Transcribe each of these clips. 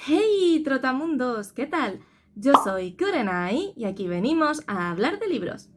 ¡Hey, trotamundos! ¿Qué tal? Yo soy Kurenai y aquí venimos a hablar de libros.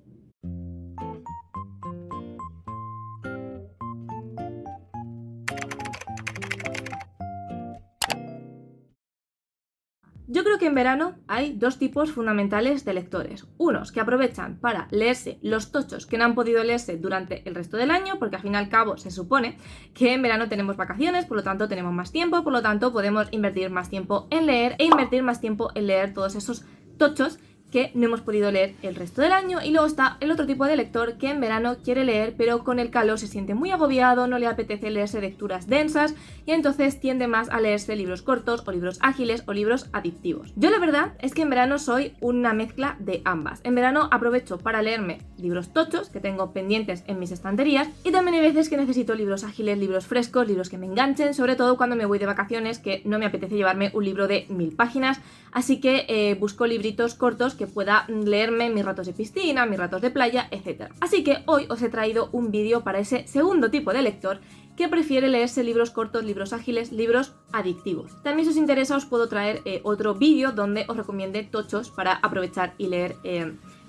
Yo creo que en verano hay dos tipos fundamentales de lectores. Unos que aprovechan para leerse los tochos que no han podido leerse durante el resto del año, porque al fin y al cabo se supone que en verano tenemos vacaciones, por lo tanto tenemos más tiempo, por lo tanto podemos invertir más tiempo en leer e invertir más tiempo en leer todos esos tochos que no hemos podido leer el resto del año. Y luego está el otro tipo de lector que en verano quiere leer, pero con el calor se siente muy agobiado, no le apetece leerse lecturas densas y entonces tiende más a leerse libros cortos o libros ágiles o libros adictivos. Yo la verdad es que en verano soy una mezcla de ambas. En verano aprovecho para leerme libros tochos que tengo pendientes en mis estanterías y también hay veces que necesito libros ágiles, libros frescos, libros que me enganchen, sobre todo cuando me voy de vacaciones, que no me apetece llevarme un libro de 1000 páginas, así que busco libritos cortos que pueda leerme en mis ratos de piscina, mis ratos de playa, etc. Así que hoy os he traído un vídeo para ese segundo tipo de lector que prefiere leerse libros cortos, libros ágiles, libros adictivos. También si os interesa os puedo traer otro vídeo donde os recomiende tochos para aprovechar y leer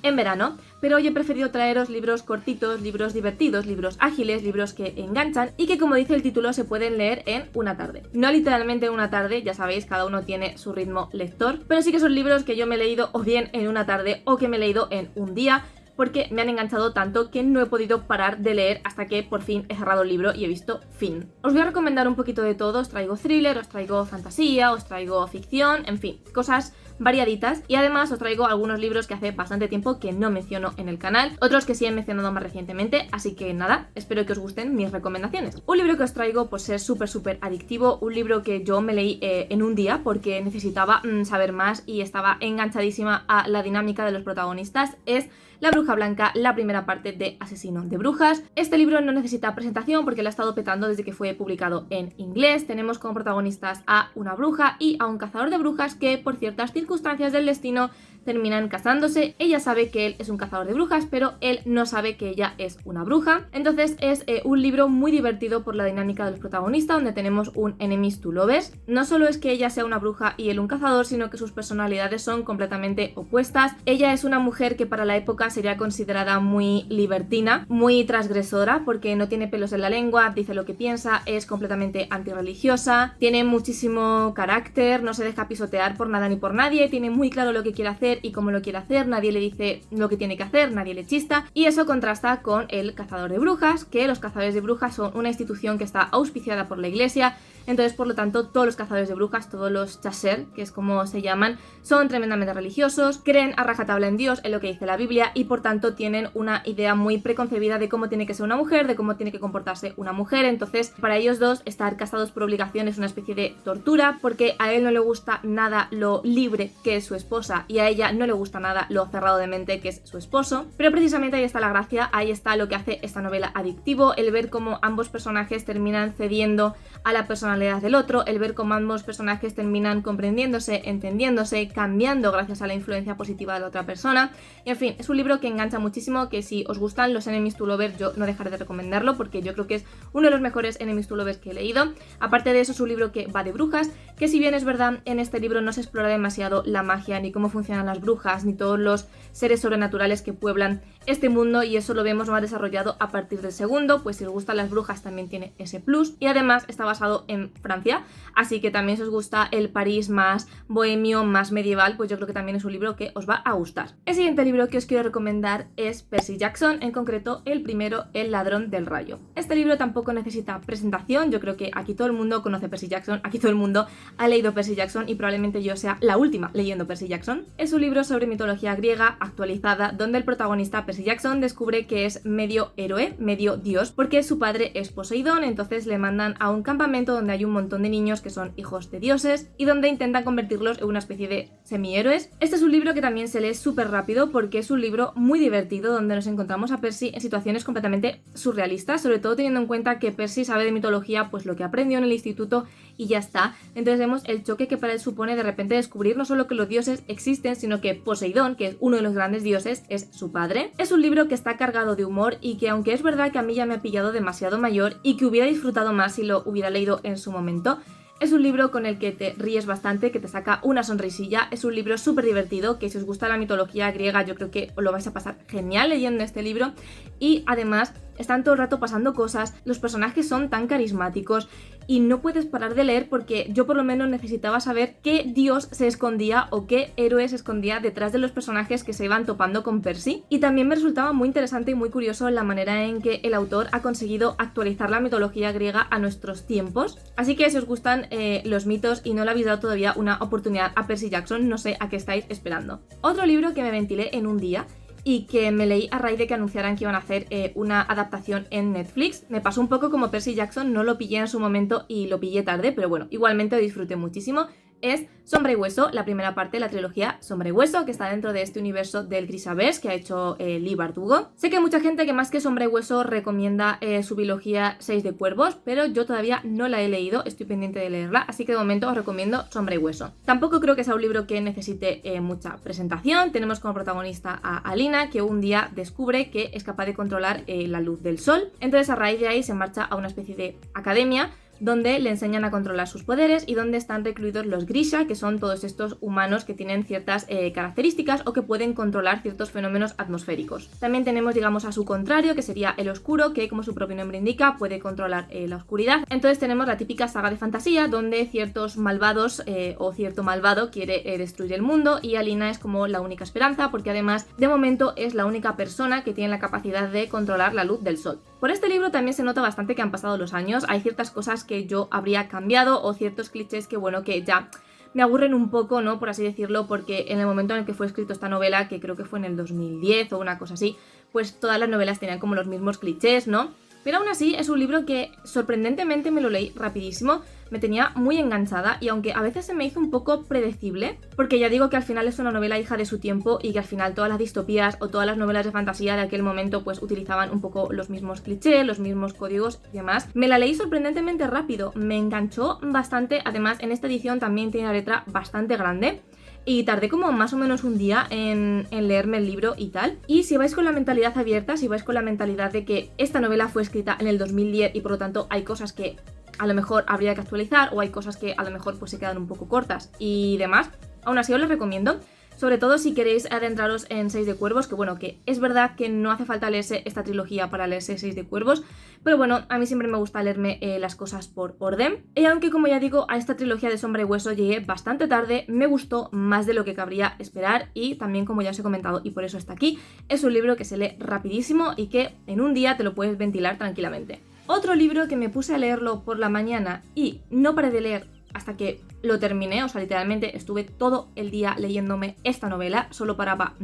en verano, pero hoy he preferido traeros libros cortitos, libros divertidos, libros ágiles, libros que enganchan y que, como dice el título, se pueden leer en una tarde. No literalmente en una tarde, ya sabéis, cada uno tiene su ritmo lector, pero sí que son libros que yo me he leído o bien en una tarde o que me he leído en un día, porque me han enganchado tanto que no he podido parar de leer hasta que por fin he cerrado el libro y he visto fin. Os voy a recomendar un poquito de todo, os traigo thriller, os traigo fantasía, os traigo ficción, en fin, cosas variaditas, y además os traigo algunos libros que hace bastante tiempo que no menciono en el canal, otros que sí he mencionado más recientemente, así que nada, espero que os gusten mis recomendaciones. Un libro que os traigo pues es súper adictivo, un libro que yo me leí en un día porque necesitaba saber más y estaba enganchadísima a la dinámica de los protagonistas, es La Bruja Blanca, la primera parte de Asesino de Brujas. Este libro no necesita presentación porque lo ha estado petando desde que fue publicado en inglés. Tenemos como protagonistas a una bruja y a un cazador de brujas que por ciertas circunstancias del destino terminan casándose. Ella sabe que él es un cazador de brujas, pero él no sabe que ella es una bruja. Entonces es un libro muy divertido por la dinámica de los protagonistas, donde tenemos un enemies to lovers. No solo es que ella sea una bruja y él un cazador, sino que sus personalidades son completamente opuestas. Ella es una mujer que para la época sería considerada muy libertina, muy transgresora, porque no tiene pelos en la lengua, dice lo que piensa, es completamente antirreligiosa, tiene muchísimo carácter, no se deja pisotear por nada ni por nadie, tiene muy claro lo que quiere hacer y cómo lo quiere hacer, nadie le dice lo que tiene que hacer, nadie le chista, y eso contrasta con el cazador de brujas, que los cazadores de brujas son una institución que está auspiciada por la iglesia. Entonces, por lo tanto, todos los cazadores de brujas, todos los chaser, que es como se llaman, son tremendamente religiosos, creen a rajatabla en Dios, en lo que dice la Biblia, y por tanto tienen una idea muy preconcebida de cómo tiene que ser una mujer, de cómo tiene que comportarse una mujer. Entonces, para ellos dos, estar casados por obligación es una especie de tortura, porque a él no le gusta nada lo libre que es su esposa, y a ella no le gusta nada lo cerrado de mente que es su esposo. Pero precisamente ahí está la gracia, ahí está lo que hace esta novela adictivo, el ver cómo ambos personajes terminan cediendo a la personalidad del otro, el ver cómo ambos personajes terminan comprendiéndose, entendiéndose, cambiando gracias a la influencia positiva de la otra persona. Y en fin, es un libro que engancha muchísimo, que si os gustan los enemies to lovers yo no dejaré de recomendarlo porque yo creo que es uno de los mejores enemies to lovers que he leído. Aparte de eso, es un libro que va de brujas, que si bien es verdad, en este libro no se explora demasiado la magia, ni cómo funcionan las brujas, ni todos los seres sobrenaturales que pueblan este mundo, y eso lo vemos más desarrollado a partir del segundo, pues si os gustan las brujas también tiene ese plus, y además está basado en Francia, así que también si os gusta el París más bohemio, más medieval, pues yo creo que también es un libro que os va a gustar. El siguiente libro que os quiero recomendar es Percy Jackson, en concreto el primero, El ladrón del rayo. Este libro tampoco necesita presentación, yo creo que aquí todo el mundo conoce Percy Jackson, aquí todo el mundo ha leído Percy Jackson y probablemente yo sea la última leyendo Percy Jackson. Es un libro sobre mitología griega actualizada, donde el protagonista Percy Jackson descubre que es medio héroe, medio dios, porque su padre es Poseidón. Entonces le mandan a un campamento donde hay un montón de niños que son hijos de dioses y donde intentan convertirlos en una especie de semihéroes. Este es un libro que también se lee súper rápido porque es un libro muy divertido, donde nos encontramos a Percy en situaciones completamente surrealistas, sobre todo teniendo en cuenta que Percy sabe de mitología pues lo que aprendió en el instituto y ya está. Entonces vemos el choque que para él supone de repente descubrir no solo que los dioses existen, sino que Poseidón, que es uno de los grandes dioses, es su padre. Es un libro que está cargado de humor y que, aunque es verdad que a mí ya me ha pillado demasiado mayor y que hubiera disfrutado más si lo hubiera leído en su momento, Es un libro con el que te ríes bastante, que te saca una sonrisilla. Es un libro súper divertido, que si os gusta la mitología griega yo creo que os lo vais a pasar genial leyendo este libro. Y además están todo el rato pasando cosas, los personajes son tan carismáticos y no puedes parar de leer porque yo por lo menos necesitaba saber qué dios se escondía o qué héroe se escondía detrás de los personajes que se iban topando con Percy. Y también me resultaba muy interesante y muy curioso la manera en que el autor ha conseguido actualizar la mitología griega a nuestros tiempos. Así que si os gustan los mitos y no le habéis dado todavía una oportunidad a Percy Jackson, no sé a qué estáis esperando. Otro libro que me ventilé en un día y que me leí a raíz de que anunciaran que iban a hacer una adaptación en Netflix. Me pasó un poco como Percy Jackson, no lo pillé en su momento y lo pillé tarde, pero bueno, igualmente lo disfruté muchísimo. Es Sombra y Hueso, la primera parte de la trilogía Sombra y Hueso, que está dentro de este universo del Grishaverse que ha hecho Leigh Bardugo. Sé que hay mucha gente que más que Sombra y Hueso recomienda su biología 6 de Cuervos, pero yo todavía no la he leído, estoy pendiente de leerla, así que de momento os recomiendo Sombra y Hueso. Tampoco creo que sea un libro que necesite mucha presentación. Tenemos como protagonista a Alina, que un día descubre que es capaz de controlar la luz del sol. Entonces a raíz de ahí se marcha a una especie de academia donde le enseñan a controlar sus poderes y donde están recluidos los Grisha, que son todos estos humanos que tienen ciertas características o que pueden controlar ciertos fenómenos atmosféricos. También tenemos, digamos, a su contrario, que sería el Oscuro, que como su propio nombre indica, puede controlar la oscuridad. Entonces tenemos la típica saga de fantasía, donde ciertos malvados o cierto malvado quiere destruir el mundo y Alina es como la única esperanza, porque además, de momento, es la única persona que tiene la capacidad de controlar la luz del sol. Por este libro también se nota bastante que han pasado los años, hay ciertas cosas que yo habría cambiado o ciertos clichés que, bueno, que ya me aburren un poco, ¿no? Por así decirlo, porque en el momento en el que fue escrito esta novela, que creo que fue en el 2010 o una cosa así, pues todas las novelas tenían como los mismos clichés, ¿no? Pero aún así es un libro que sorprendentemente me lo leí rapidísimo, me tenía muy enganchada y aunque a veces se me hizo un poco predecible, porque ya digo que al final es una novela hija de su tiempo y que al final todas las distopías o todas las novelas de fantasía de aquel momento pues utilizaban un poco los mismos clichés, los mismos códigos y demás, me la leí sorprendentemente rápido, me enganchó bastante, además en esta edición también tiene una letra bastante grande. Y tardé como más o menos un día en leerme el libro y tal. Y si vais con la mentalidad abierta, si vais con la mentalidad de que esta novela fue escrita en el 2010 y por lo tanto hay cosas que a lo mejor habría que actualizar o hay cosas que a lo mejor pues se quedan un poco cortas y demás, aún así os las recomiendo. Sobre todo si queréis adentraros en 6 de Cuervos, que bueno, que es verdad que no hace falta leerse esta trilogía para leerse 6 de Cuervos, pero bueno, a mí siempre me gusta leerme las cosas por orden. Y aunque como ya digo, a esta trilogía de Sombra y Hueso llegué bastante tarde, me gustó más de lo que cabría esperar y también, como ya os he comentado y por eso está aquí, es un libro que se lee rapidísimo y que en un día te lo puedes ventilar tranquilamente. Otro libro que me puse a leerlo por la mañana y no paré de leer hasta que lo terminé, o sea, literalmente estuve todo el día leyéndome esta novela solo para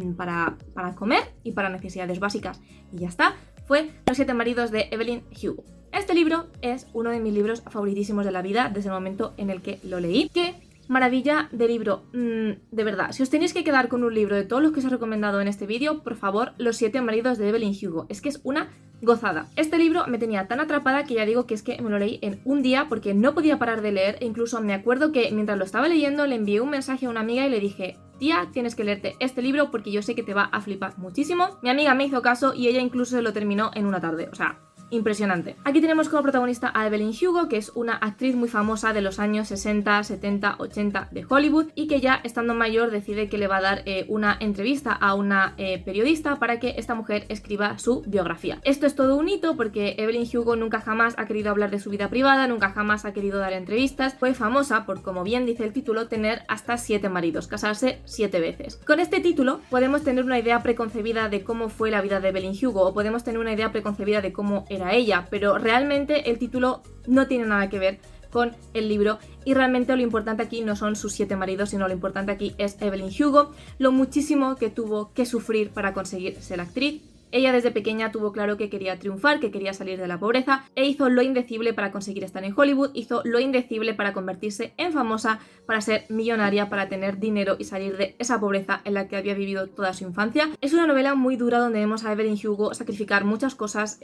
comer y para necesidades básicas y ya está, fue Los 7 maridos de Evelyn Hugo. Este libro es uno de mis libros favoritísimos de la vida desde el momento en el que lo leí. ¡Qué maravilla de libro! De verdad, si os tenéis que quedar con un libro de todos los que os he recomendado en este vídeo, por favor, Los 7 maridos de Evelyn Hugo. Es que es una gozada. Este libro me tenía tan atrapada que ya digo que es que me lo leí en un día porque no podía parar de leer e incluso me acuerdo que mientras lo estaba leyendo le envié un mensaje a una amiga y le dije: tía, tienes que leerte este libro porque yo sé que te va a flipar muchísimo. Mi amiga me hizo caso y ella incluso se lo terminó en una tarde, o sea, impresionante. Aquí tenemos como protagonista a Evelyn Hugo, que es una actriz muy famosa de los años 60, 70, 80 de Hollywood y que ya estando mayor decide que le va a dar una entrevista a una periodista para que esta mujer escriba su biografía. Esto es todo un hito porque Evelyn Hugo nunca jamás ha querido hablar de su vida privada, nunca jamás ha querido dar entrevistas. Fue famosa por, como bien dice el título, tener hasta 7 maridos, casarse 7 veces. Con este título podemos tener una idea preconcebida de cómo fue la vida de Evelyn Hugo o podemos tener una idea preconcebida de cómo era ella, pero realmente el título no tiene nada que ver con el libro y realmente lo importante aquí no son sus 7 maridos, sino lo importante aquí es Evelyn Hugo, lo muchísimo que tuvo que sufrir para conseguir ser actriz. Ella desde pequeña tuvo claro que quería triunfar, que quería salir de la pobreza e hizo lo indecible para conseguir estar en Hollywood, hizo lo indecible para convertirse en famosa, para ser millonaria, para tener dinero y salir de esa pobreza en la que había vivido toda su infancia. Es una novela muy dura donde vemos a Evelyn Hugo sacrificar muchas cosas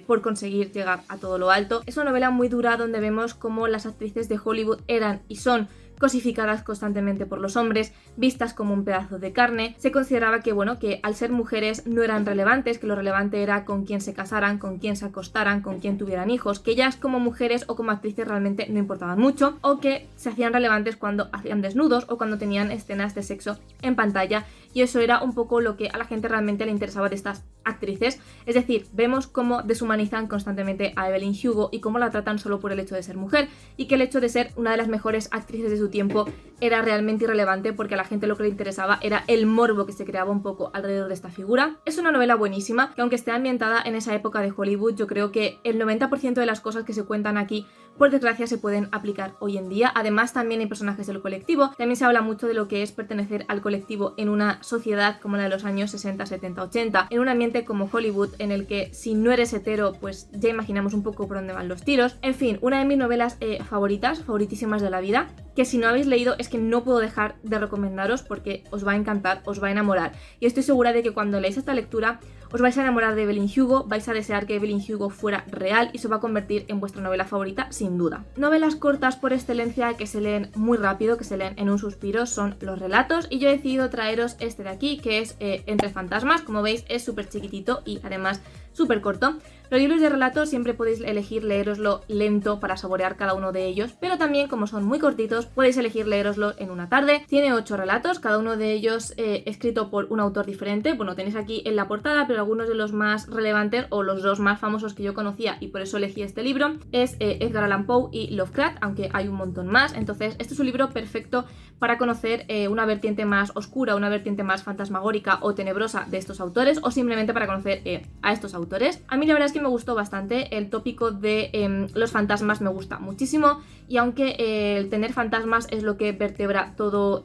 por conseguir llegar a todo lo alto. Es una novela muy dura donde vemos cómo las actrices de Hollywood eran y son cosificadas constantemente por los hombres, vistas como un pedazo de carne. Se consideraba que, bueno, que al ser mujeres no eran relevantes, que lo relevante era con quién se casaran, con quién se acostaran, con quién tuvieran hijos, que ellas como mujeres o como actrices realmente no importaban mucho, o que se hacían relevantes cuando hacían desnudos o cuando tenían escenas de sexo en pantalla, y eso era un poco lo que a la gente realmente le interesaba de estas actrices. Es decir, vemos cómo deshumanizan constantemente a Evelyn Hugo y cómo la tratan solo por el hecho de ser mujer, y que el hecho de ser una de las mejores actrices de su tiempo era realmente irrelevante, porque a la gente lo que le interesaba era el morbo que se creaba un poco alrededor de esta figura. Es una novela buenísima, que aunque esté ambientada en esa época de Hollywood, yo creo que el 90% de las cosas que se cuentan aquí, por desgracia, se pueden aplicar hoy en día. Además, también hay personajes del colectivo. También se habla mucho de lo que es pertenecer al colectivo en una sociedad como la de los años 60, 70, 80, en un ambiente como Hollywood, en el que si no eres hetero, pues ya imaginamos un poco por dónde van los tiros. En fin, una de mis novelas favoritísimas de la vida, que si no habéis leído es que no puedo dejar de recomendaros porque os va a encantar, os va a enamorar. Y estoy segura de que cuando leáis esta lectura os vais a enamorar de Evelyn Hugo, vais a desear que Evelyn Hugo fuera real y se va a convertir en vuestra novela favorita sin duda. Novelas cortas por excelencia que se leen muy rápido, que se leen en un suspiro, son los relatos, y yo he decidido traeros este de aquí, que es Entre fantasmas. Como veis, es súper chiquitito y además súper corto. Los libros de relatos siempre podéis elegir leeroslo lento para saborear cada uno de ellos, pero también, como son muy cortitos, podéis elegir leeroslo en una tarde. Tiene 8 relatos, cada uno de ellos escrito por un autor diferente. Bueno, tenéis aquí en la portada, pero algunos de los más relevantes, o los dos más famosos que yo conocía y por eso elegí este libro, es Edgar Allan Poe y Lovecraft, aunque hay un montón más. Entonces, este es un libro perfecto para conocer una vertiente más oscura, una vertiente más fantasmagórica o tenebrosa de estos autores, o simplemente para conocer a estos autores. A mí la verdad es que me gustó bastante. El tópico de los fantasmas me gusta muchísimo, y aunque el tener fantasmas es lo que vertebra todo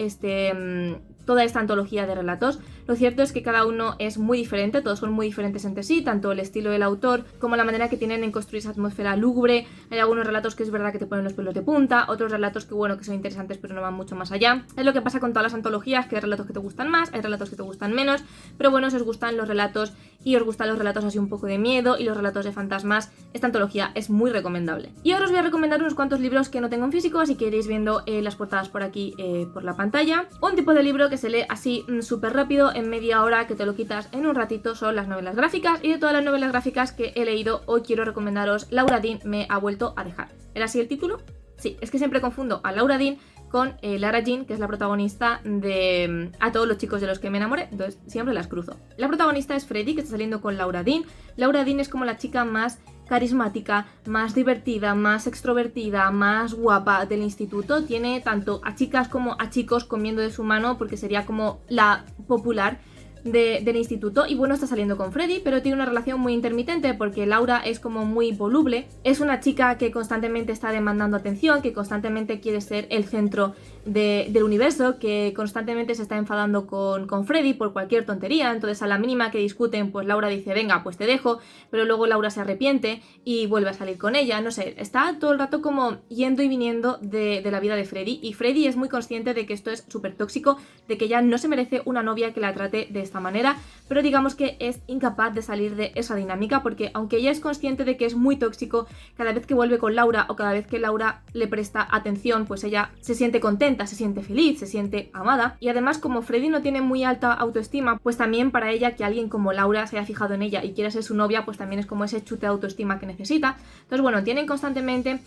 toda esta antología de relatos, lo cierto es que cada uno es muy diferente, todos son muy diferentes entre sí, tanto el estilo del autor como la manera que tienen en construir esa atmósfera lúgubre. Hay algunos relatos que es verdad que te ponen los pelos de punta, otros relatos que, bueno, que son interesantes pero no van mucho más allá. Es lo que pasa con todas las antologías, que hay relatos que te gustan más, hay relatos que te gustan menos, pero bueno, si os gustan los relatos y os gustan los relatos así un poco de miedo y los relatos de fantasmas, esta antología es muy recomendable. Y ahora os voy a recomendar unos cuantos libros que no tengo en físico, así que iréis viendo las portadas por aquí, por la pantalla. Un tipo de libro que se lee así súper rápido, en media hora, que te lo quitas en un ratito, son las novelas gráficas. Y de todas las novelas gráficas que he leído, hoy quiero recomendaros Laura Dean me ha vuelto a dejar. ¿Era así el título? Sí, es que siempre confundo a Laura Dean con Lara Jean, que es la protagonista de A todos los chicos de los que me enamoré, entonces siempre las cruzo. La protagonista es Freddie, que está saliendo con Laura Dean. Laura Dean es como la chica más carismática, más divertida, más extrovertida, más guapa del instituto. Tiene tanto a chicas como a chicos comiendo de su mano, porque sería como la popular del instituto. Y bueno, está saliendo con Freddie, pero tiene una relación muy intermitente, porque Laura es como muy voluble, es una chica que constantemente está demandando atención, que constantemente quiere ser el centro del universo, que constantemente se está enfadando con Freddie por cualquier tontería. Entonces, a la mínima que discuten, pues Laura dice, venga, pues te dejo, pero luego Laura se arrepiente y vuelve a salir con ella. No sé, está todo el rato como yendo y viniendo de la vida de Freddie, y Freddie es muy consciente de que esto es súper tóxico, de que ella no se merece una novia que la trate de esta manera, pero digamos que es incapaz de salir de esa dinámica, porque aunque ella es consciente de que es muy tóxico, cada vez que vuelve con Laura o cada vez que Laura le presta atención, pues ella se siente contenta, se siente feliz, se siente amada. Y además, como Freddie no tiene muy alta autoestima, pues también para ella que alguien como Laura se haya fijado en ella y quiera ser su novia, pues también es como ese chute de autoestima que necesita. Entonces bueno, tienen constantemente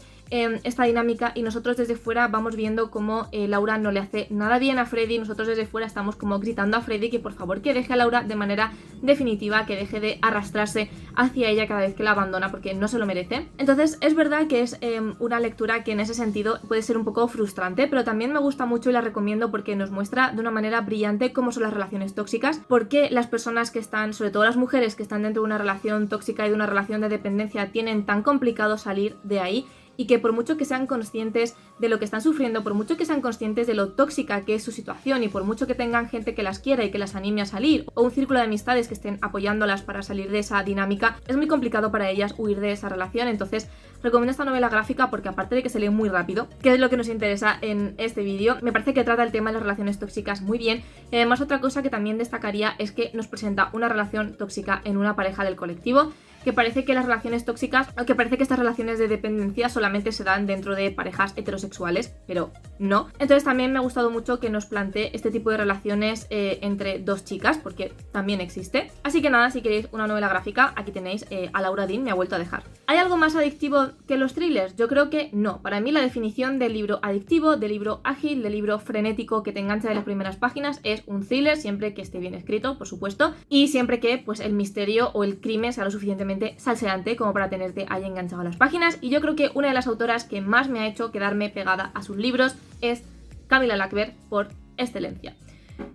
esta dinámica, y nosotros desde fuera vamos viendo cómo Laura no le hace nada bien a Freddie. Nosotros desde fuera estamos como gritando a Freddie que por favor que deje a Laura de manera definitiva, que deje de arrastrarse hacia ella cada vez que la abandona, porque no se lo merece. Entonces es verdad que es una lectura que en ese sentido puede ser un poco frustrante, pero también me gusta mucho y la recomiendo porque nos muestra de una manera brillante cómo son las relaciones tóxicas, porque las personas que están, sobre todo las mujeres que están dentro de una relación tóxica y de una relación de dependencia, tienen tan complicado salir de ahí, y que por mucho que sean conscientes de lo que están sufriendo, por mucho que sean conscientes de lo tóxica que es su situación, y por mucho que tengan gente que las quiera y que las anime a salir, o un círculo de amistades que estén apoyándolas para salir de esa dinámica, es muy complicado para ellas huir de esa relación. Entonces recomiendo esta novela gráfica porque, aparte de que se lee muy rápido, que es lo que nos interesa en este vídeo, me parece que trata el tema de las relaciones tóxicas muy bien. Y además, otra cosa que también destacaría es que nos presenta una relación tóxica en una pareja del colectivo, que parece que las relaciones tóxicas, o que parece que estas relaciones de dependencia solamente se dan dentro de parejas heterosexuales, pero no. Entonces también me ha gustado mucho que nos plantee este tipo de relaciones entre dos chicas, porque también existe. Así que nada, si queréis una novela gráfica, aquí tenéis a Laura Dean, me ha vuelto a dejar. ¿Hay algo más adictivo que los thrillers? Yo creo que no. Para mí la definición del libro adictivo, del libro ágil, del libro frenético que te engancha de las primeras páginas es un thriller, siempre que esté bien escrito, por supuesto, y siempre que pues el misterio o el crimen sea lo suficientemente salseante como para tenerte ahí enganchado a las páginas. Y yo creo que una de las autoras que más me ha hecho quedarme pegada a sus libros es Camilla Lackberg, por excelencia.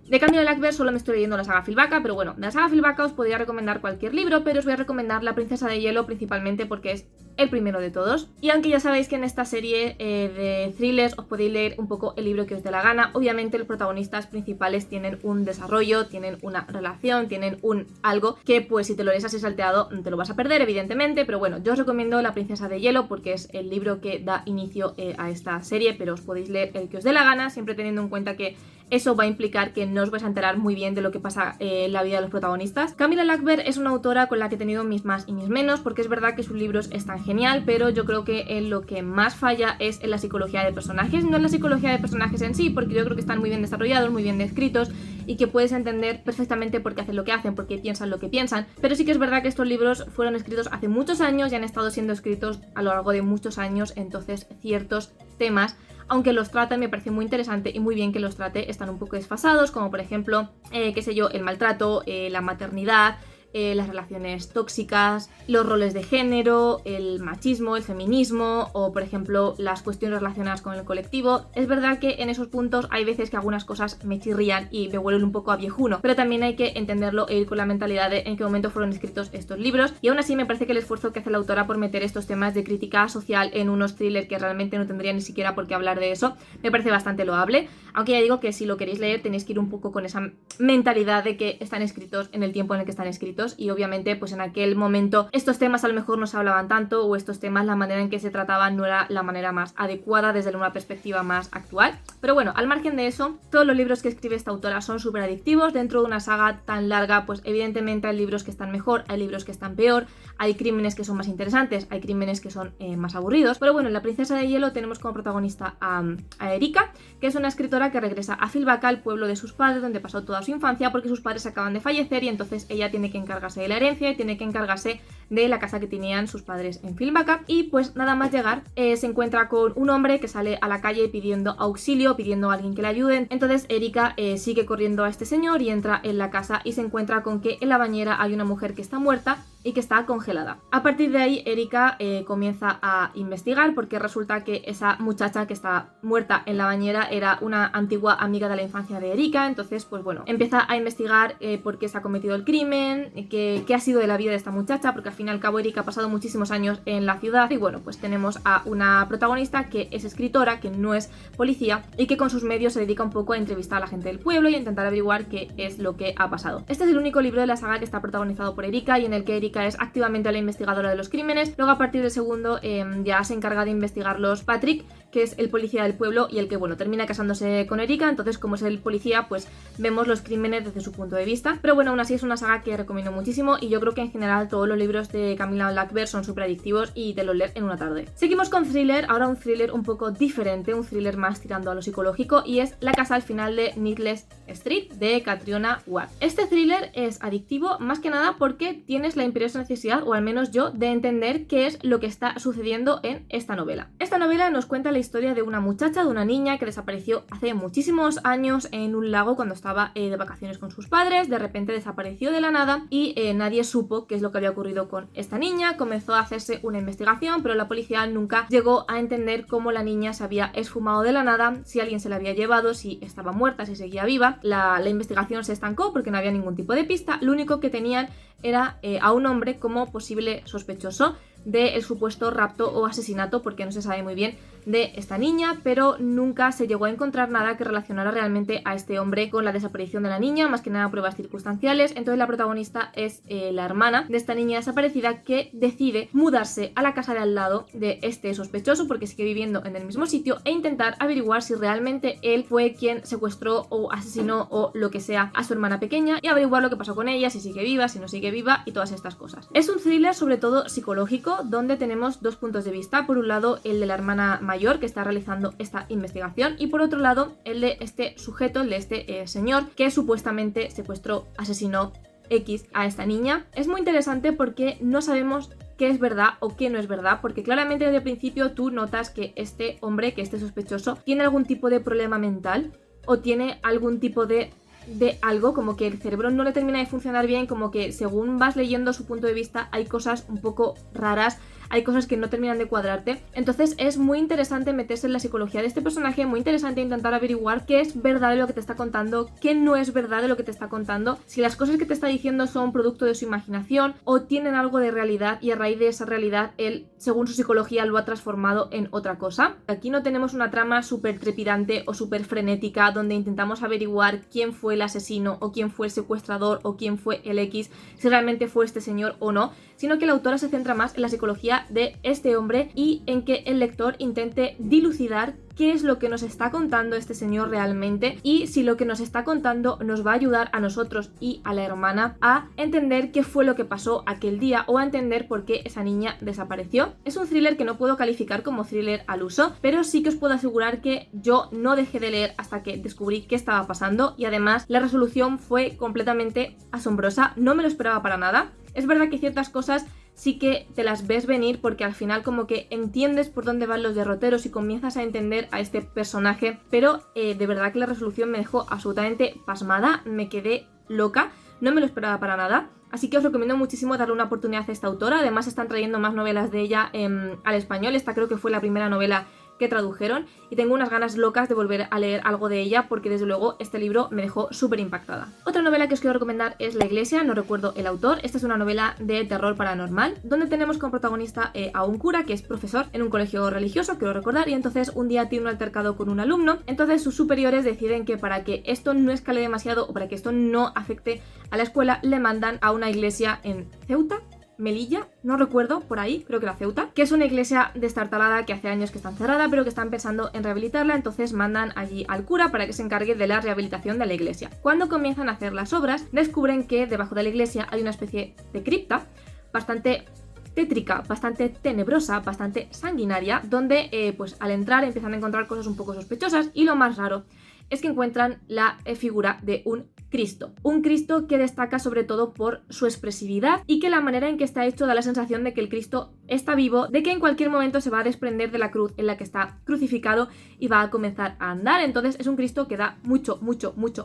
De Camilla Lackberg solo me estoy leyendo la saga Fielbacka, pero bueno, de la saga Fielbacka os podría recomendar cualquier libro, pero os voy a recomendar La princesa de hielo principalmente porque es el primero de todos. Y aunque ya sabéis que en esta serie de thrillers os podéis leer un poco el libro que os dé la gana, obviamente los protagonistas principales tienen un desarrollo, tienen una relación, tienen un algo que pues si te lo lees así salteado te lo vas a perder evidentemente, pero bueno, yo os recomiendo La princesa de hielo porque es el libro que da inicio a esta serie, pero os podéis leer el que os dé la gana, siempre teniendo en cuenta que eso va a implicar que no os vais a enterar muy bien de lo que pasa en la vida de los protagonistas. Camilla Lackberg es una autora con la que he tenido mis más y mis menos, porque es verdad que sus libros están genial, pero yo creo que en lo que más falla es en la psicología de personajes, no en la psicología de personajes en sí, porque yo creo que están muy bien desarrollados, muy bien descritos y que puedes entender perfectamente por qué hacen lo que hacen, por qué piensan lo que piensan, pero sí que es verdad que estos libros fueron escritos hace muchos años y han estado siendo escritos a lo largo de muchos años, entonces ciertos temas, aunque los trata, me parece muy interesante y muy bien que los trate, están un poco desfasados, como por ejemplo, qué sé yo, el maltrato, la maternidad, las relaciones tóxicas, los roles de género, el machismo, el feminismo o por ejemplo las cuestiones relacionadas con el colectivo. Es verdad que en esos puntos hay veces que algunas cosas me chirrían y me vuelven un poco a viejuno, pero también hay que entenderlo e ir con la mentalidad de en qué momento fueron escritos estos libros, y aún así me parece que el esfuerzo que hace la autora por meter estos temas de crítica social en unos thrillers que realmente no tendría ni siquiera por qué hablar de eso, me parece bastante loable, aunque ya digo que si lo queréis leer tenéis que ir un poco con esa mentalidad de que están escritos en el tiempo en el que están escritos, y obviamente pues en aquel momento estos temas a lo mejor no se hablaban tanto, o estos temas la manera en que se trataban no era la manera más adecuada desde una perspectiva más actual. Pero bueno, al margen de eso, todos los libros que escribe esta autora son súper adictivos. Dentro de una saga tan larga pues evidentemente hay libros que están mejor, hay libros que están peor, hay crímenes que son más interesantes, hay crímenes que son más aburridos, pero bueno, en La princesa de hielo tenemos como protagonista a Erika, que es una escritora que regresa a Fielbacka, el pueblo de sus padres donde pasó toda su infancia, porque sus padres acaban de fallecer y entonces ella tiene que encargarse de la herencia y tiene que encargarse de la casa que tenían sus padres en Fielbacka. Y pues nada más llegar se encuentra con un hombre que sale a la calle pidiendo auxilio, pidiendo a alguien que le ayude. Entonces Erika sigue corriendo a este señor y entra en la casa y se encuentra con que en la bañera hay una mujer que está muerta y que está congelada. A partir de ahí Erika comienza a investigar, porque resulta que esa muchacha que está muerta en la bañera era una antigua amiga de la infancia de Erika. Entonces pues bueno, empieza a investigar por qué se ha cometido el crimen, qué ha sido de la vida de esta muchacha, porque al fin y al cabo Erika ha pasado muchísimos años en la ciudad. Y bueno, pues tenemos a una protagonista que es escritora, que no es policía y que con sus medios se dedica un poco a entrevistar a la gente del pueblo y a intentar averiguar qué es lo que ha pasado. Este es el único libro de la saga que está protagonizado por Erika y en el que Erika es activamente la investigadora de los crímenes. Luego a partir del segundo ya se encarga de investigarlos Patrick, que es el policía del pueblo y el que bueno termina casándose con Erika. Entonces como es el policía pues vemos los crímenes desde su punto de vista, pero bueno, aún así es una saga que recomiendo muchísimo y yo creo que en general todos los libros de Camilla Lackberg son súper adictivos y te los lees en una tarde. Seguimos con thriller, ahora un thriller un poco diferente, un thriller más tirando a lo psicológico, y es La casa al final de Needless Street de Catriona Ward. Este thriller es adictivo más que nada porque tienes la imperiosa necesidad, o al menos yo, de entender qué es lo que está sucediendo en esta novela. Esta novela nos cuenta la historia de una muchacha, de una niña que desapareció hace muchísimos años en un lago cuando estaba de vacaciones con sus padres. De repente desapareció de la nada y nadie supo qué es lo que había ocurrido con esta niña. Comenzó a hacerse una investigación, pero la policía nunca llegó a entender cómo la niña se había esfumado de la nada, si alguien se la había llevado, si estaba muerta, si seguía viva. La investigación se estancó porque no había ningún tipo de pista. Lo único que tenían era a un hombre como posible sospechoso del supuesto rapto o asesinato, porque no se sabe muy bien de esta niña, pero nunca se llegó a encontrar nada que relacionara realmente a este hombre con la desaparición de la niña, más que nada pruebas circunstanciales. Entonces la protagonista es la hermana de esta niña desaparecida, que decide mudarse a la casa de al lado de este sospechoso, porque sigue viviendo en el mismo sitio, e intentar averiguar si realmente él fue quien secuestró o asesinó o lo que sea a su hermana pequeña, y averiguar lo que pasó con ella, si sigue viva, si no sigue viva y todas estas cosas. Es un thriller sobre todo psicológico, donde tenemos dos puntos de vista. Por un lado, el de la hermana mayor, que está realizando esta investigación, y por otro lado, el de este sujeto, el de este señor, que supuestamente secuestró, asesinó X a esta niña. Es muy interesante porque no sabemos qué es verdad o qué no es verdad, porque claramente desde el principio tú notas que este hombre, que este sospechoso, tiene algún tipo de problema mental o tiene algún tipo de algo, como que el cerebro no le termina de funcionar bien, como que según vas leyendo su punto de vista hay cosas un poco raras, hay cosas que no terminan de cuadrarte. Entonces es muy interesante meterse en la psicología de este personaje, muy interesante intentar averiguar qué es verdad de lo que te está contando, qué no es verdad de lo que te está contando, si las cosas que te está diciendo son producto de su imaginación o tienen algo de realidad, y a raíz de esa realidad él, según su psicología, lo ha transformado en otra cosa. Aquí no tenemos una trama súper trepidante o súper frenética donde intentamos averiguar quién fue el asesino o quién fue el secuestrador o quién fue el X, si realmente fue este señor o no, sino que la autora se centra más en la psicología de este hombre y en que el lector intente dilucidar qué es lo que nos está contando este señor realmente, y si lo que nos está contando nos va a ayudar a nosotros y a la hermana a entender qué fue lo que pasó aquel día, o a entender por qué esa niña desapareció. Es un thriller que no puedo calificar como thriller al uso, pero sí que os puedo asegurar que yo no dejé de leer hasta que descubrí qué estaba pasando, y además la resolución fue completamente asombrosa, no me lo esperaba para nada. Es verdad que ciertas cosas sí que te las ves venir, porque al final como que entiendes por dónde van los derroteros y comienzas a entender a este personaje, pero de verdad que la resolución me dejó absolutamente pasmada, me quedé loca, no me lo esperaba para nada. Así que os recomiendo muchísimo darle una oportunidad a esta autora. Además están trayendo más novelas de ella al español. Esta creo que fue la primera novela que tradujeron, y tengo unas ganas locas de volver a leer algo de ella, porque desde luego este libro me dejó súper impactada. Otra novela que os quiero recomendar es La Iglesia, no recuerdo el autor. Esta es una novela de terror paranormal, donde tenemos como protagonista a un cura que es profesor en un colegio religioso, quiero recordar, y entonces un día tiene un altercado con un alumno. Entonces sus superiores deciden que para que esto no escale demasiado o para que esto no afecte a la escuela, le mandan a una iglesia en Ceuta, Melilla, no recuerdo, por ahí, creo que era Ceuta, que es una iglesia destartalada que hace años que está cerrada, pero que están pensando en rehabilitarla. Entonces mandan allí al cura para que se encargue de la rehabilitación de la iglesia. Cuando comienzan a hacer las obras, descubren que debajo de la iglesia hay una especie de cripta bastante tétrica, bastante tenebrosa, bastante sanguinaria, donde pues al entrar empiezan a encontrar cosas un poco sospechosas, y lo más raro es que encuentran la figura de un Cristo que destaca sobre todo por su expresividad, y que la manera en que está hecho da la sensación de que el Cristo está vivo, de que en cualquier momento se va a desprender de la cruz en la que está crucificado y va a comenzar a andar. Entonces es un Cristo que da mucho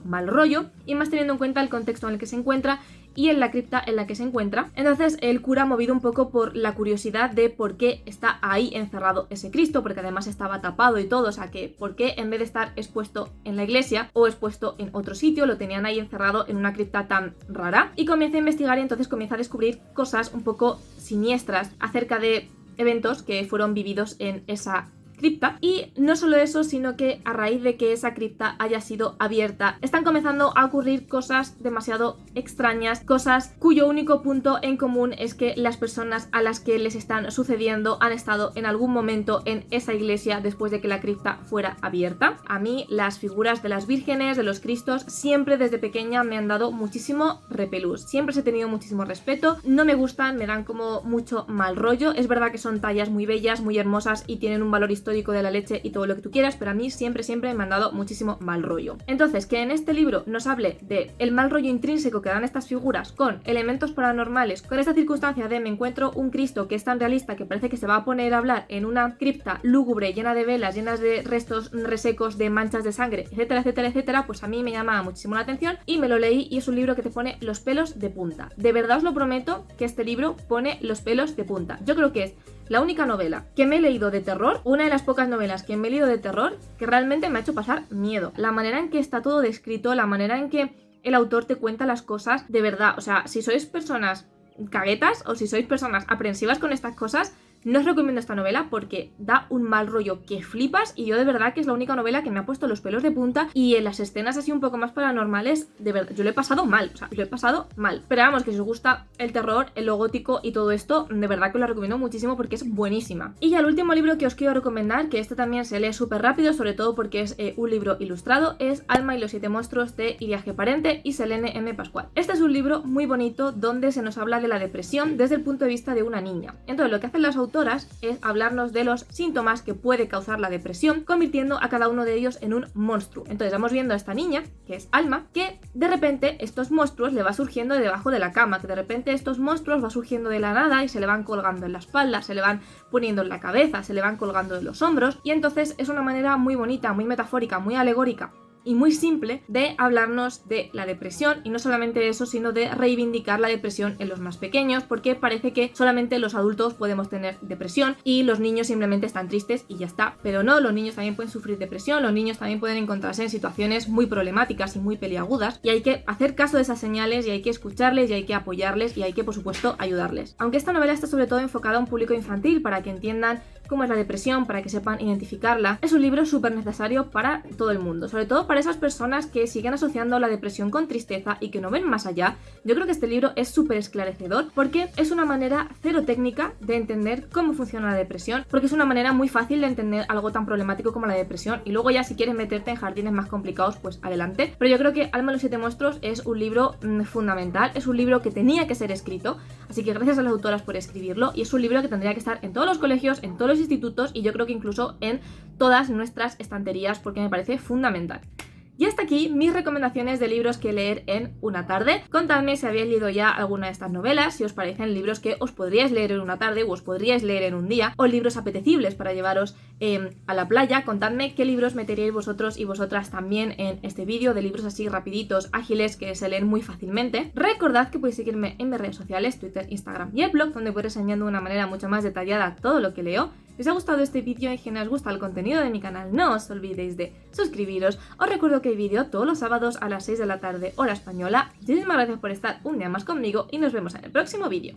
mal rollo, y más teniendo en cuenta el contexto en el que se encuentra y en la cripta en la que se encuentra. Entonces el cura, movido un poco por la curiosidad de por qué está ahí encerrado ese Cristo, porque además estaba tapado y todo, o sea que por qué en vez de estar expuesto en la iglesia o expuesto en otro sitio, lo tenían ahí encerrado en una cripta tan rara, y comienza a investigar, y entonces comienza a descubrir cosas un poco siniestras acerca de eventos que fueron vividos en esa cripta. Y no solo eso, sino que a raíz de que esa cripta haya sido abierta, están comenzando a ocurrir cosas demasiado extrañas, cosas cuyo único punto en común es que las personas a las que les están sucediendo han estado en algún momento en esa iglesia después de que la cripta fuera abierta. A mí las figuras de las vírgenes, de los cristos, siempre desde pequeña me han dado muchísimo repelús, siempre he tenido muchísimo respeto, no me gustan, me dan como mucho mal rollo. Es verdad que son tallas muy bellas, muy hermosas y tienen un valor histórico de la leche y todo lo que tú quieras, pero a mí siempre me han dado muchísimo mal rollo. Entonces, que en este libro nos hable de el mal rollo intrínseco que dan estas figuras con elementos paranormales, con esta circunstancia de me encuentro un Cristo que es tan realista que parece que se va a poner a hablar en una cripta lúgubre, llena de velas, llenas de restos resecos, de manchas de sangre, etcétera, pues a mí me llama muchísimo la atención y me lo leí, y es un libro que te pone los pelos de punta. De verdad os lo prometo que este libro pone los pelos de punta. Yo creo que es la única novela que me he leído de terror, una de las pocas novelas que me he leído de terror que realmente me ha hecho pasar miedo. La manera en que está todo descrito, la manera en que el autor te cuenta las cosas, de verdad, o sea, si sois personas caguetas o si sois personas aprensivas con estas cosas, No os recomiendo esta novela porque da un mal rollo que flipas y yo de verdad que es la única novela que me ha puesto los pelos de punta y en las escenas así un poco más paranormales, de verdad, yo lo he pasado mal, o sea, lo he pasado mal. Pero vamos, que si os gusta el terror, lo gótico y todo esto, de verdad que os la recomiendo muchísimo porque es buenísima. Y ya el último libro que os quiero recomendar, que este también se lee súper rápido, sobre todo porque es un libro ilustrado, es Alma y los 7 monstruos de Iria G. Parente y Selene M. Pascual. Este es un libro muy bonito donde se nos habla de la depresión desde el punto de vista de una niña. Entonces lo que hacen las autoras es hablarnos de los síntomas que puede causar la depresión, convirtiendo a cada uno de ellos en un monstruo. Entonces vamos viendo a esta niña, que es Alma, que de repente estos monstruos le va surgiendo de debajo de la cama, que de repente estos monstruos va surgiendo de la nada y se le van colgando en la espalda, se le van poniendo en la cabeza, se le van colgando en los hombros, y entonces es una manera muy bonita, muy metafórica, muy alegórica y muy simple de hablarnos de la depresión, y no solamente eso, sino de reivindicar la depresión en los más pequeños, porque parece que solamente los adultos podemos tener depresión y los niños simplemente están tristes y ya está, pero no, los niños también pueden sufrir depresión, los niños también pueden encontrarse en situaciones muy problemáticas y muy peliagudas, y hay que hacer caso de esas señales y hay que escucharles y hay que apoyarles y hay que, por supuesto, ayudarles. Aunque esta novela está sobre todo enfocada a un público infantil para que entiendan cómo es la depresión, para que sepan identificarla, es un libro súper necesario para todo el mundo, sobre todo para esas personas que siguen asociando la depresión con tristeza y que no ven más allá. Yo creo que este libro es súper esclarecedor porque es una manera cero técnica de entender cómo funciona la depresión, porque es una manera muy fácil de entender algo tan problemático como la depresión, y luego ya si quieres meterte en jardines más complicados, pues adelante. Pero yo creo que Alma y los 7 monstruos es un libro fundamental, es un libro que tenía que ser escrito, así que gracias a las autoras por escribirlo, y es un libro que tendría que estar en todos los colegios, en todos los institutos y yo creo que incluso en todas nuestras estanterías, porque me parece fundamental. Y hasta aquí mis recomendaciones de libros que leer en una tarde. Contadme si habéis leído ya alguna de estas novelas, si os parecen libros que os podríais leer en una tarde o os podríais leer en un día, o libros apetecibles para llevaros a la playa. Contadme qué libros meteríais vosotros y vosotras también en este vídeo, de libros así rapiditos, ágiles, que se leen muy fácilmente. Recordad que podéis seguirme en mis redes sociales, Twitter, Instagram y el blog, donde voy reseñando de una manera mucho más detallada todo lo que leo. Si os ha gustado este vídeo y si os gusta el contenido de mi canal, no os olvidéis de suscribiros. Os recuerdo que hay vídeo todos los sábados a las 6 de la tarde, hora española. Muchísimas gracias por estar un día más conmigo y nos vemos en el próximo vídeo.